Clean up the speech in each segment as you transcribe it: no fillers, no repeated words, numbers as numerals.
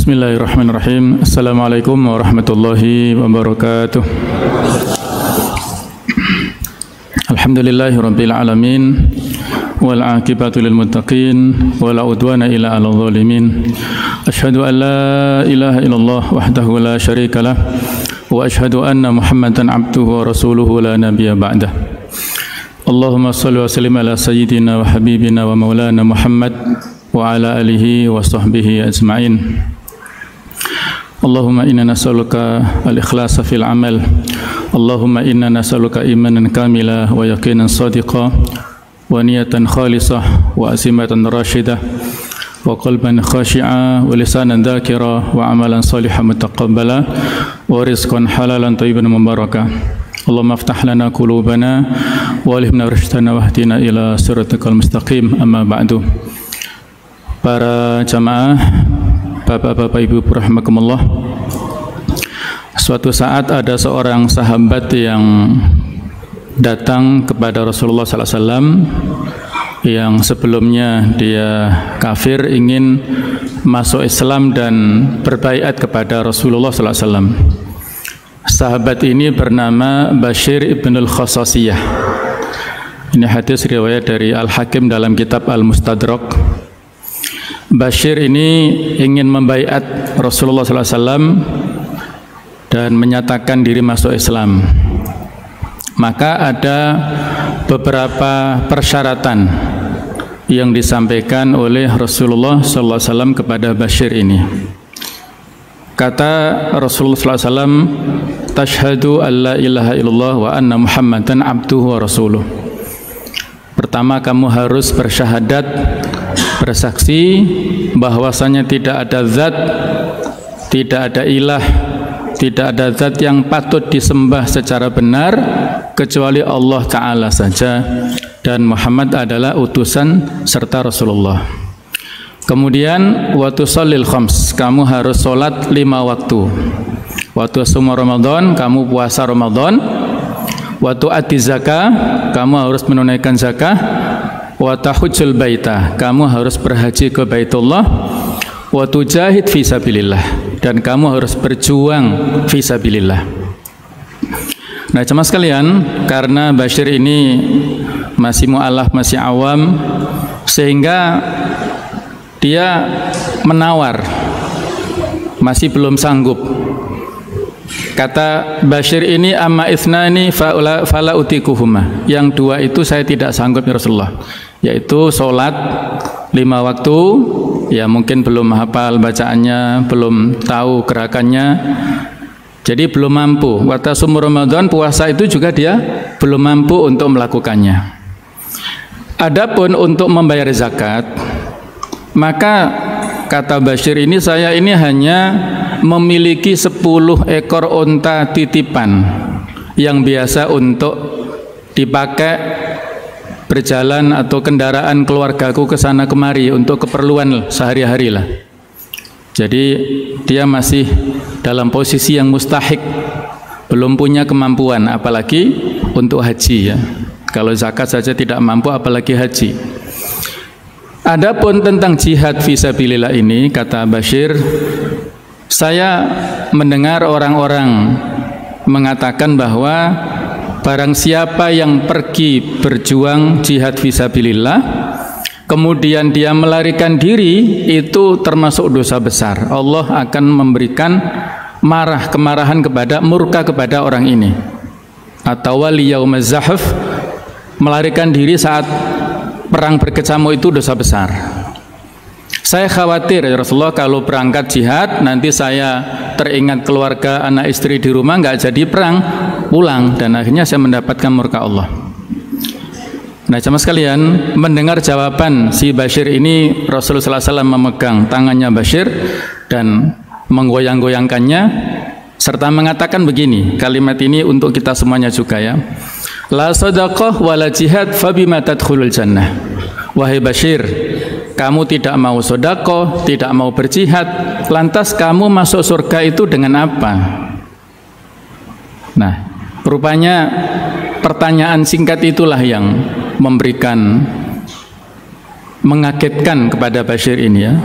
Bismillahirrahmanirrahim. Assalamualaikum warahmatullahi wabarakatuh. Alhamdulillahirabbil alamin wal aqibatu lil muttaqin wala udwana illa 'alal zalimin. Asyhadu an la ilaha illallah wahdahu la syarikalah wa asyhadu anna Muhammadan 'abduhu wa rasuluhu la nabiyya ba'dah. Allahumma shalli wa sallim ala sayyidina wa habibina wa maulana Muhammad wa ala alihi wa sahbihi ajma'in. Allahumma inna nas'aluka al-ikhlasa fil amal. Allahumma inna nas'aluka imanan kamila wa yaqinan sadiqa wa niyatan khalisah wa azimatan rasyidah wa qalban khashi'a wa lisanan dzakira wa amalan salihan mutaqabbala wa rizqan halalan thayyiban mubarakah. Allahumma aftah lana qulubana wa alhimna rushdana wahdina ila siratal mustaqim. Amma ba'du. Para jamaah, bapak-bapak, ibu rahimakumullah. Suatu saat ada seorang sahabat yang datang kepada Rasulullah SAW yang sebelumnya dia kafir, ingin masuk Islam dan berbaiat kepada Rasulullah SAW. Sahabat ini bernama Bashir ibn al-Khasasiyah. Ini hadis riwayat dari Al-Hakim dalam kitab Al-Mustadrak. Bashir ini ingin membaiat Rasulullah SAW dan menyatakan diri masuk Islam. Maka ada beberapa persyaratan yang disampaikan oleh Rasulullah SAW kepada Bashir ini. Kata Rasulullah SAW, "Tashhadu an la ilaha illallah wa anna Muhammadan abduhu wa rasuluh." Pertama, kamu harus bersyahadat, bersaksi bahwasanya tidak ada zat, tidak ada ilah, tidak ada zat yang patut disembah secara benar kecuali Allah Ta'ala saja, dan Muhammad adalah utusan serta Rasulullah. Kemudian wa tusallil khams, kamu harus sholat 5 waktu. Waktu sum Ramadan, kamu puasa Ramadan. Waktu ati zakah, kamu harus menunaikan zakah. Wa tahujjul baita, kamu harus berhaji ke Baitullah. Wa tujahid fi sabilillah, dan kamu harus berjuang fi sabilillah. Nah, jemaah sekalian, karena Bashir ini masih mu'alaf, masih awam, sehingga dia menawar, masih belum sanggup. Kata Bashir ini, amma ithnani fala utikuhuma, yang 2 itu saya tidak sanggup ya Rasulullah, yaitu sholat 5 waktu, ya mungkin belum hafal bacaannya, belum tahu gerakannya, jadi belum mampu. Wa tasum Ramadan, puasa itu juga dia belum mampu untuk melakukannya. Adapun untuk membayar zakat, maka kata Bashir ini, saya ini hanya memiliki 10 ekor unta titipan yang biasa untuk dipakai berjalan atau kendaraan keluargaku ke sana kemari untuk keperluan sehari-hari lah. Jadi dia masih dalam posisi yang mustahik, belum punya kemampuan apalagi untuk haji ya. Kalau zakat saja tidak mampu apalagi haji. Adapun tentang jihad fisabilillah ini, kata Bashir, saya mendengar orang-orang mengatakan bahwa barang siapa yang pergi berjuang jihad fisabilillah kemudian dia melarikan diri, itu termasuk dosa besar. Allah akan memberikan kemarahan kepada, murka kepada orang ini. Atau wali yaumaz zahf, melarikan diri saat perang berkecamuk itu dosa besar. Saya khawatir ya Rasulullah, kalau berangkat jihad nanti saya teringat keluarga, anak istri di rumah, nggak jadi perang, pulang, dan akhirnya saya mendapatkan murka Allah. Nah, jemaah sekalian, mendengar jawaban si Bashir ini, Rasulullah SAW memegang tangannya Bashir dan menggoyang-goyangkannya serta mengatakan begini, kalimat ini untuk kita semuanya juga ya. La sadaqah wala jihad fabima tadkhulul jannah. Wahai Bashir, kamu tidak mau sedekah, tidak mau berjihad, lantas kamu masuk surga itu dengan apa? Nah, rupanya pertanyaan singkat itulah yang mengagetkan kepada Bashir ini ya.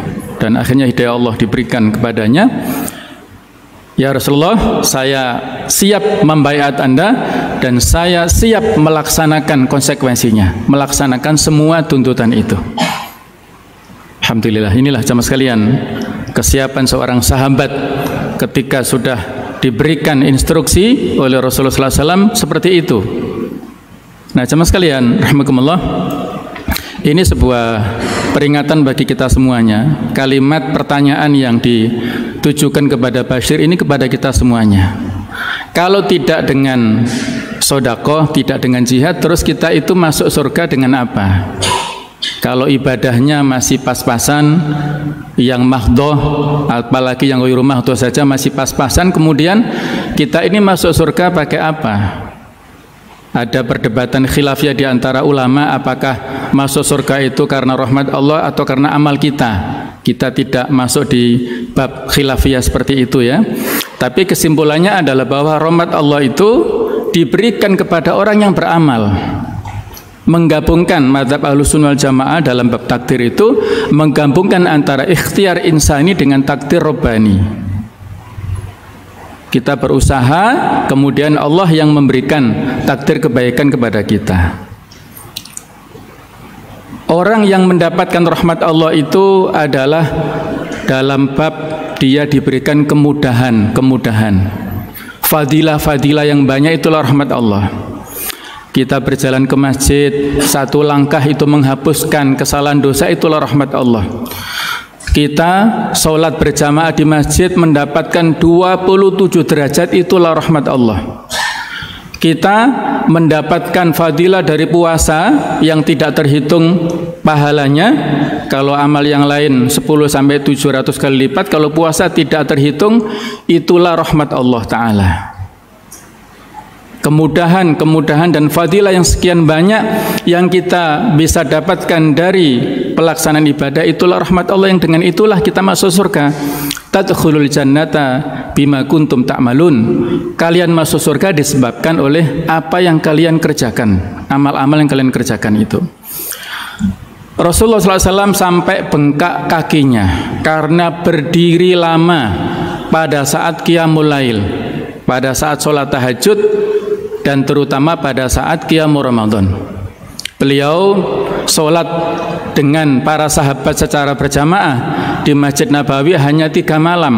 dan akhirnya hidayah Allah diberikan kepadanya. Ya Rasulullah, saya siap membaiat Anda dan saya siap melaksanakan konsekuensinya, melaksanakan semua tuntutan itu. Alhamdulillah, inilah jamaah sekalian kesiapan seorang sahabat ketika sudah diberikan instruksi oleh Rasulullah SAW seperti itu. Nah jamaah sekalian rahimakumullah, ini sebuah peringatan bagi kita semuanya. Kalimat pertanyaan yang ditujukan kepada Bashir ini kepada kita semuanya. Kalau tidak dengan sodakoh, tidak dengan jihad, terus kita itu masuk surga dengan apa? Kalau ibadahnya masih pas-pasan, yang mahdoh, apalagi yang ghairu mahdoh saja masih pas-pasan, kemudian kita ini masuk surga pakai apa? Ada perdebatan khilafiyah di antara ulama, apakah masuk surga itu karena rahmat Allah atau karena amal kita. Kita tidak masuk di bab khilafiyah seperti itu ya. Tapi kesimpulannya adalah bahwa rahmat Allah itu diberikan kepada orang yang beramal. Menggabungkan mazhab Ahlussunnah wal Jamaah dalam bab takdir itu menggabungkan antara ikhtiar insani dengan takdir Rabbani. Kita berusaha, kemudian Allah yang memberikan takdir kebaikan kepada kita. Orang yang mendapatkan rahmat Allah itu adalah dalam bab dia diberikan kemudahan. Fadilah-fadilah yang banyak itulah rahmat Allah. Kita berjalan ke masjid, satu langkah itu menghapuskan kesalahan dosa, itulah rahmat Allah. Kita sholat berjamaah di masjid mendapatkan 27 derajat, itulah rahmat Allah. Kita mendapatkan fadilah dari puasa yang tidak terhitung pahalanya. Kalau amal yang lain 10-700 kali lipat, kalau puasa tidak terhitung, itulah rahmat Allah Ta'ala. Kemudahan dan fadilah yang sekian banyak yang kita bisa dapatkan dari pelaksanaan ibadah, itulah rahmat Allah yang dengan itulah kita masuk surga. Tadkhulul jannata bima kuntum ta'malun. Kalian masuk surga disebabkan oleh apa yang kalian kerjakan, amal-amal yang kalian kerjakan itu. Rasulullah SAW sampai bengkak kakinya karena berdiri lama pada saat qiyamul lail, pada saat sholat tahajud, dan terutama pada saat qiyamul Ramadan. Beliau sholat dengan para sahabat secara berjamaah di Masjid Nabawi hanya 3 malam.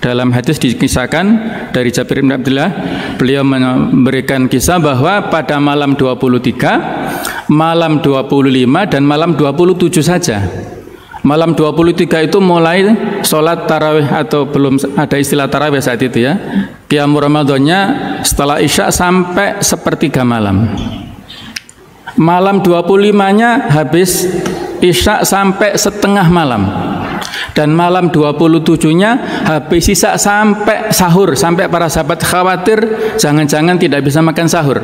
Dalam hadis dikisahkan dari Jabir bin Abdullah, beliau memberikan kisah bahwa pada malam 23, malam 25 dan malam 27 saja. Malam 23 itu mulai sholat tarawih, atau belum ada istilah tarawih saat itu ya. Qiyamul Ramadannya setelah Isya sampai sepertiga malam. Malam 25-nya habis Isya sampai setengah malam. Dan malam 27-nya habis Isya sampai sahur, sampai para sahabat khawatir jangan-jangan tidak bisa makan sahur.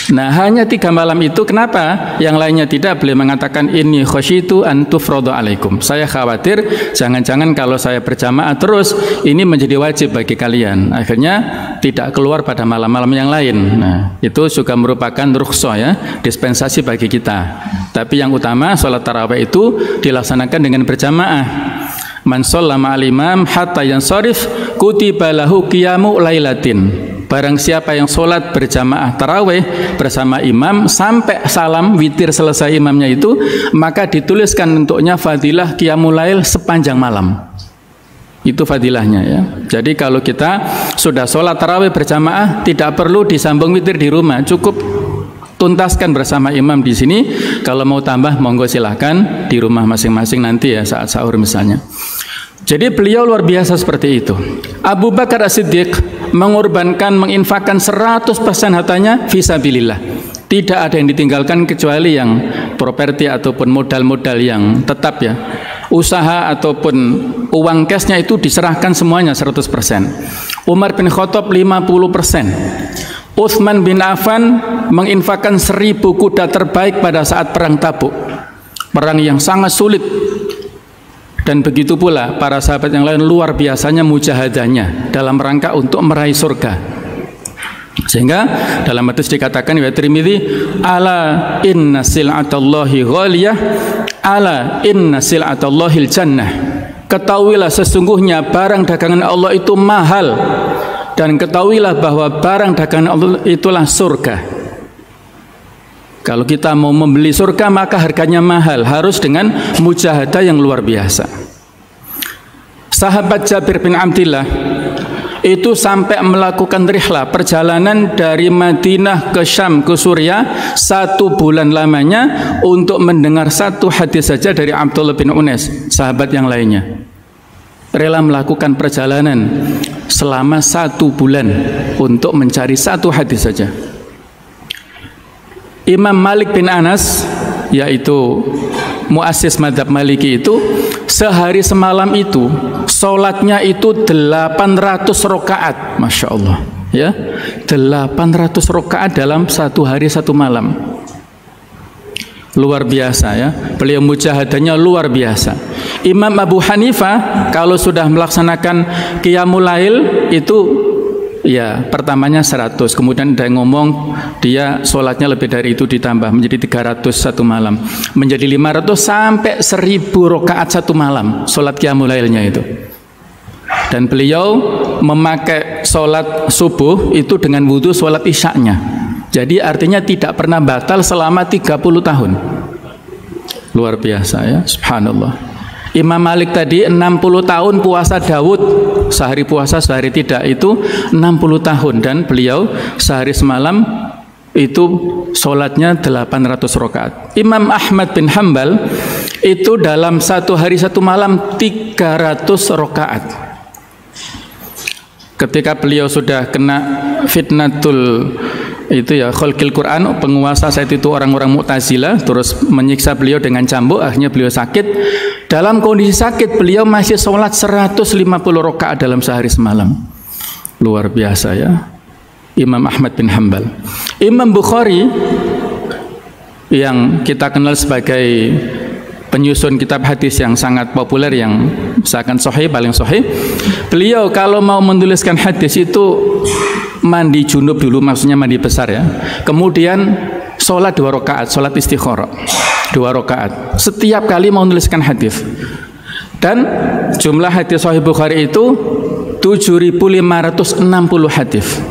Nah hanya 3 malam itu, kenapa yang lainnya tidak? Beliau mengatakan inni khasyitu an tufradu alaikum, saya khawatir jangan-jangan kalau saya berjamaah terus ini menjadi wajib bagi kalian, akhirnya tidak keluar pada malam-malam yang lain. Nah itu juga merupakan rukhsah ya, dispensasi bagi kita. Tapi yang utama sholat tarawih itu dilaksanakan dengan berjamaah. Man shallama al-imam hatta yansharif kutiba lahu qiyamu lailatin. Barang siapa yang sholat berjamaah tarawih bersama imam sampai salam witir selesai imamnya itu, maka dituliskan untuknya fadilah qiyamul lail sepanjang malam. Itu fadilahnya ya. Jadi kalau kita sudah sholat tarawih berjamaah, tidak perlu disambung witir di rumah, cukup tuntaskan bersama imam di sini. Kalau mau tambah monggo silahkan di rumah masing-masing nanti ya saat sahur misalnya. Jadi beliau luar biasa seperti itu. Abu Bakar As-Siddiq mengorbankan, menginfakkan 100% hartanya fisabilillah. Tidak ada yang ditinggalkan kecuali yang properti ataupun modal-modal yang tetap ya. Usaha ataupun uang cashnya itu diserahkan semuanya 100%. Umar bin Khattab 50%. Utsman bin Affan menginfakkan 1000 kuda terbaik pada saat perang Tabuk. Perang yang sangat sulit. Dan begitu pula para sahabat yang lain luar biasanya mujahadahnya dalam rangka untuk meraih surga. Sehingga dalam hadis dikatakan ya Tirmidzi, ala inna sil'atallahi ghaliyah, ala inna sil'atallahil jannah. Ketahuilah sesungguhnya barang dagangan Allah itu mahal, dan ketahuilah bahwa barang dagangan Allah itulah surga. Kalau kita mau membeli surga maka harganya mahal, harus dengan mujahadah yang luar biasa. Sahabat Jabir bin Abdillah itu sampai melakukan rihlah, perjalanan dari Madinah ke Syam ke Suriah 1 bulan lamanya untuk mendengar 1 hadis saja dari Abdullah bin Unais. Sahabat yang lainnya rela melakukan perjalanan selama 1 bulan untuk mencari 1 hadis saja. Imam Malik bin Anas, yaitu muassis mazhab Maliki, itu sehari semalam itu sholatnya itu 800 rakaat, masya Allah, ya, 800 rakaat dalam 1 hari 1 malam, luar biasa ya. Beliau mujahadahnya luar biasa. Imam Abu Hanifah kalau sudah melaksanakan qiyamul lail itu ya pertamanya 100, kemudian ada yang ngomong dia sholatnya lebih dari itu ditambah menjadi 300 1 malam, menjadi 500 sampai 1000 rakaat 1 malam sholat qiyamul lailnya itu. Dan beliau memakai sholat subuh itu dengan wudhu sholat isyaknya. Jadi artinya tidak pernah batal selama 30 tahun. Luar biasa ya, subhanallah. Imam Malik tadi 60 tahun puasa Daud, sehari puasa sehari tidak, itu 60 tahun, dan beliau sehari semalam itu sholatnya 800 rakaat. Imam Ahmad bin Hanbal itu dalam 1 hari 1 malam 300 rakaat. Ketika beliau sudah kena fitnatul itu ya khalqil Quran, penguasa saat itu orang-orang Mu'tazilah terus menyiksa beliau dengan cambuk, akhirnya beliau sakit. Dalam kondisi sakit beliau masih sholat 150 rakaat dalam sehari semalam. Luar biasa ya, Imam Ahmad bin Hanbal. Imam Bukhari yang kita kenal sebagai penyusun kitab hadis yang sangat populer, yang misalkan sahih, paling sahih, beliau kalau mau menuliskan hadis itu mandi junub dulu, maksudnya mandi besar ya, kemudian sholat 2 rakaat, sholat istikharah 2 rakaat setiap kali mau menuliskan hadis. Dan jumlah hadis sahih Bukhari itu 7.560 hadis.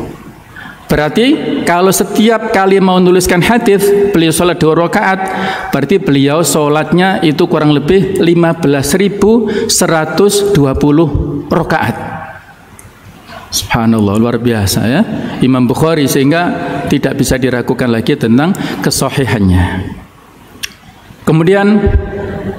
Berarti kalau setiap kali mau menuliskan hadis beliau sholat 2 rakaat, berarti beliau sholatnya itu kurang lebih 15.120 rakaat. Subhanallah, luar biasa ya Imam Bukhari, sehingga tidak bisa diragukan lagi tentang kesahihannya. Kemudian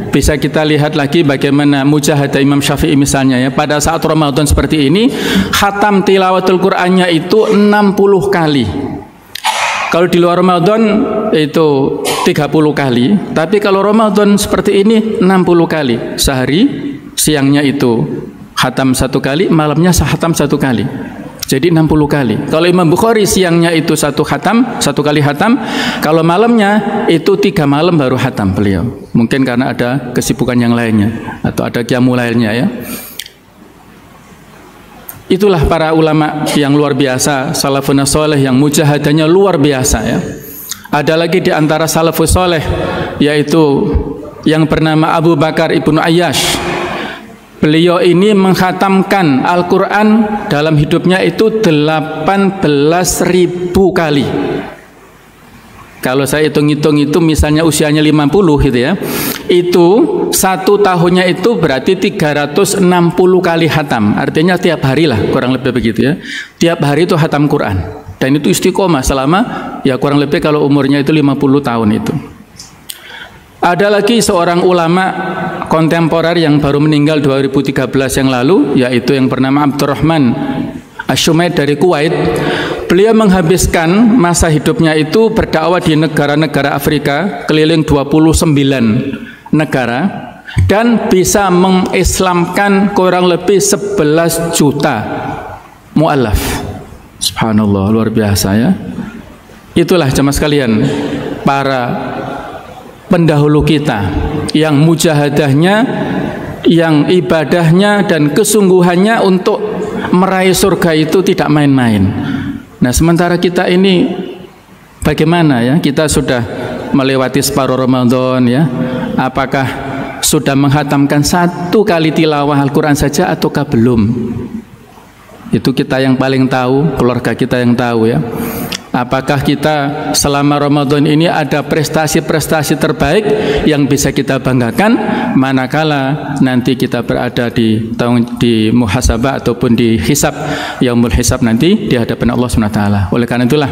bisa kita lihat lagi bagaimana mujahadah Imam Syafi'i misalnya ya, pada saat Ramadan seperti ini khatam tilawatul Qur'annya itu 60 kali. Kalau di luar Ramadan itu 30 kali, tapi kalau Ramadan seperti ini 60 kali. Sehari siangnya itu khatam 1 kali, malamnya khatam 1 kali. Jadi 60 kali. Kalau Imam Bukhari siangnya itu 1 kali khatam, kalau malamnya itu 3 malam baru khatam beliau. Mungkin karena ada kesibukan yang lainnya atau ada qiyamul lailnya ya. Itulah para ulama yang luar biasa, salafun saleh yang mujahadahnya luar biasa ya. Ada lagi di antara salafus saleh yaitu yang bernama Abu Bakar ibnu Ayyash. Beliau ini menghatamkan Al-Quran dalam hidupnya itu 18.000 kali. Kalau saya hitung-hitung itu misalnya usianya 50 gitu ya, itu 1 tahunnya itu berarti 360 kali hatam. Artinya tiap hari lah, kurang lebih begitu ya. Tiap hari itu hatam Quran. Dan itu istiqomah selama ya kurang lebih kalau umurnya itu 50 tahun itu. Ada lagi seorang ulama kontemporer yang baru meninggal 2013 yang lalu, yaitu yang bernama Abdurrahman Asy-Syumaid dari Kuwait. Beliau menghabiskan masa hidupnya itu berdakwah di negara-negara Afrika, keliling 29 negara, dan bisa mengislamkan kurang lebih 11 juta mu'allaf. Subhanallah, luar biasa ya. Itulah jemaah sekalian para pendahulu kita yang mujahadahnya, yang ibadahnya dan kesungguhannya untuk meraih surga itu tidak main-main. Nah, sementara kita ini bagaimana ya? Kita sudah melewati separuh Ramadan ya. Apakah sudah menghatamkan 1 kali tilawah Al-Quran saja ataukah belum? Itu kita yang paling tahu, keluarga kita yang tahu ya. Apakah kita selama Ramadan ini ada prestasi-prestasi terbaik yang bisa kita banggakan manakala nanti kita berada di muhasabah ataupun di hisab, yaumul hisab nanti di hadapan Allah SWT. Oleh karena itulah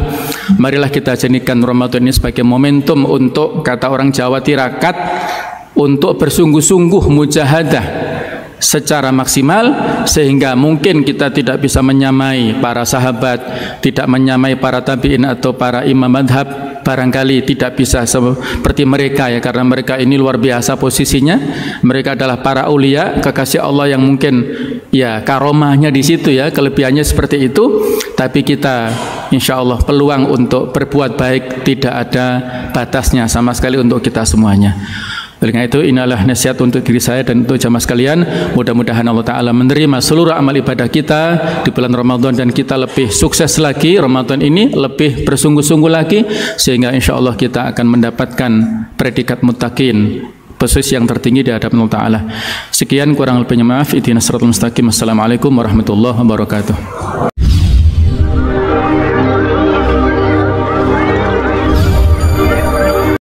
marilah kita jadikan Ramadan ini sebagai momentum untuk, kata orang Jawa, tirakat, untuk bersungguh-sungguh mujahadah secara maksimal, sehingga mungkin kita tidak bisa menyamai para sahabat, tidak menyamai para tabi'in atau para imam madhab, barangkali tidak bisa seperti mereka ya, karena mereka ini luar biasa posisinya. Mereka adalah para aulia, kekasih Allah yang mungkin ya karomahnya di situ ya, kelebihannya seperti itu. Tapi kita insya Allah peluang untuk berbuat baik tidak ada batasnya sama sekali untuk kita semuanya. Oleh karena itu, inilah nasihat untuk diri saya dan untuk jamaah sekalian. Mudah-mudahan Allah Ta'ala menerima seluruh amal ibadah kita di bulan Ramadan, dan kita lebih sukses lagi Ramadan ini, lebih bersungguh-sungguh lagi, sehingga insya Allah kita akan mendapatkan predikat muttaqin, posisi yang tertinggi di hadapan Allah Ta'ala. Sekian, kurang lebihnya maaf. Ihdinas siratal mustaqim. Assalamualaikum warahmatullahi wabarakatuh.